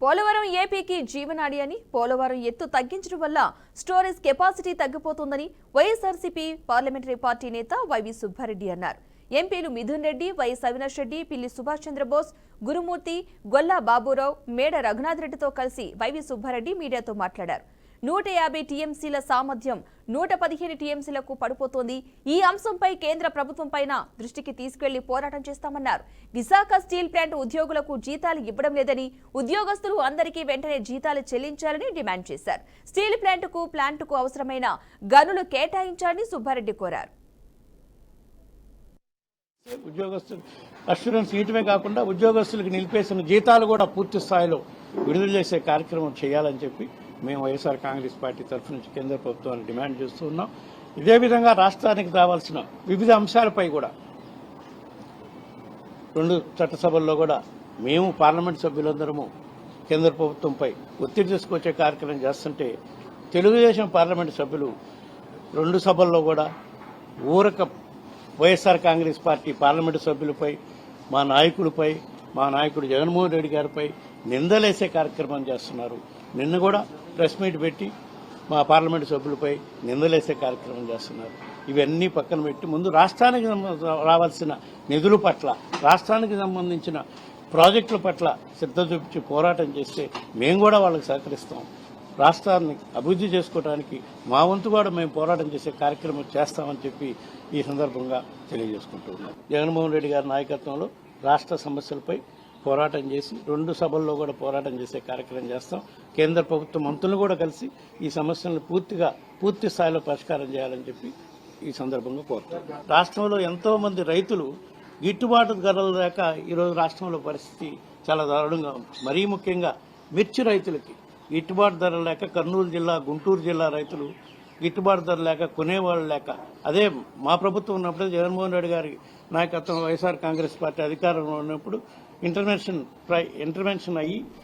పోలవరం ఏపీకి జీవనాడి అని పోలవరం ఎత్తు తగ్గించడం వల్ల స్టోరేజ్ కెపాసిటీ తగ్గిపోతుందని వైఎస్ఆర్సీపీ పార్లమెంటరీ పార్టీ నేత వైవి సుబ్బారెడ్డి అన్నారు. ఎంపీలు మిథున్ రెడ్డి, వైఎస్ అవినాష్ రెడ్డి, పిల్లి సుభాష్ చంద్రబోస్, గురుమూర్తి, గొల్లా బాబురావు, మేడ రఘునాథ్ రెడ్డితో కలిసి వైవి సుబ్బారెడ్డి మీడియాతో మాట్లాడారు. 150 టీఎంసీల సామర్థ్యం 115 టీఎంసీలకు పడిపోతోంది. ఈ అంశంపై కేంద్ర ప్రభుత్వం పైన దృష్టికి తీసుకెళ్లి పోరాటం చేస్తామన్నారు. విశాఖ స్టీల్ ప్లాంట్ ఉద్యోగులకు జీతాలు ఇవ్వడం లేదని, ఉద్యోగస్తులు అందరికీ వెంటనే జీతాలు చెల్లించాలని డిమాండ్ చేశారు. స్టీల్ ప్లాంటుకు అవసరమైన గనులు కేటాయించాలని సుబ్బారెడ్డి కోరారు. ఉద్యోగస్తులు అష్యూరెన్స్ ఇయటమే కాకుండా ఉద్యోగస్తులకు నిలిపేసిన జీతాలు కూడా పూర్తి స్థాయిలో విడుదల చేసే కార్యక్రమం చేయాలని చెప్పి మేము వైఎస్ఆర్ కాంగ్రెస్ పార్టీ తరఫు నుంచి కేంద్ర ప్రభుత్వాన్ని డిమాండ్ చేస్తూ ఉన్నాం. ఇదే విధంగా రాష్ట్రానికి రావాల్సిన వివిధ అంశాలపై కూడా 2 చట్టసభల్లో కూడా మేము పార్లమెంట్ సభ్యులందరము కేంద్ర ప్రభుత్వంపై ఒత్తిడి తీసుకొచ్చే కార్యక్రమం చేస్తుంటే తెలుగుదేశం పార్లమెంట్ సభ్యులు 2 సభల్లో కూడా ఊరక వైఎస్ఆర్ కాంగ్రెస్ పార్టీ పార్లమెంటు సభ్యులపై, మా నాయకుడు జగన్మోహన్ రెడ్డి గారిపై నిందలేసే కార్యక్రమం చేస్తున్నారు. నిన్న కూడా ప్రెస్ మీట్ పెట్టి మా పార్లమెంటు సభ్యులపై నిందలేసే కార్యక్రమం చేస్తున్నారు. ఇవన్నీ పక్కన పెట్టి ముందు రాష్ట్రానికి రావాల్సిన నిధుల పట్ల, రాష్ట్రానికి సంబంధించిన ప్రాజెక్టుల పట్ల శ్రద్ధ చూపించి పోరాటం చేస్తే మేము కూడా వాళ్ళకి సహకరిస్తాం. రాష్ట్రాన్ని అభివృద్ధి చేసుకోవడానికి మా వంతు కూడా మేము పోరాటం చేసే కార్యక్రమం చేస్తామని చెప్పి ఈ సందర్భంగా తెలియజేసుకుంటున్నాం. జగన్మోహన్ రెడ్డి గారి నాయకత్వంలో రాష్ట్ర సమస్యలపై పోరాటం చేసి 2 సభల్లో కూడా పోరాటం చేసే కార్యక్రమం చేస్తాం. కేంద్ర ప్రభుత్వ మంత్రులు కూడా కలిసి ఈ సమస్యలను పూర్తి స్థాయిలో పరిష్కారం చేయాలని చెప్పి ఈ సందర్భంగా కోరుతున్నాం. రాష్ట్రంలో ఎంతో మంది రైతులు గిట్టుబాటు ధరలు లేక ఈరోజు రాష్ట్రంలో పరిస్థితి చాలా దారుణంగా ఉంది. మరీ ముఖ్యంగా మిర్చి రైతులకి గిట్టుబాటు ధర లేక కర్నూలు జిల్లా, గుంటూరు జిల్లా రైతులు గిట్టుబాటు ధర లేక కొనేవాళ్ళు లేక, అదే మా ప్రభుత్వం ఉన్నప్పుడు జగన్మోహన్ రెడ్డి గారి నాయకత్వం వైఎస్ఆర్ కాంగ్రెస్ పార్టీ అధికారంలో ఉన్నప్పుడు ఇంటర్వెన్షన్ అయ్యి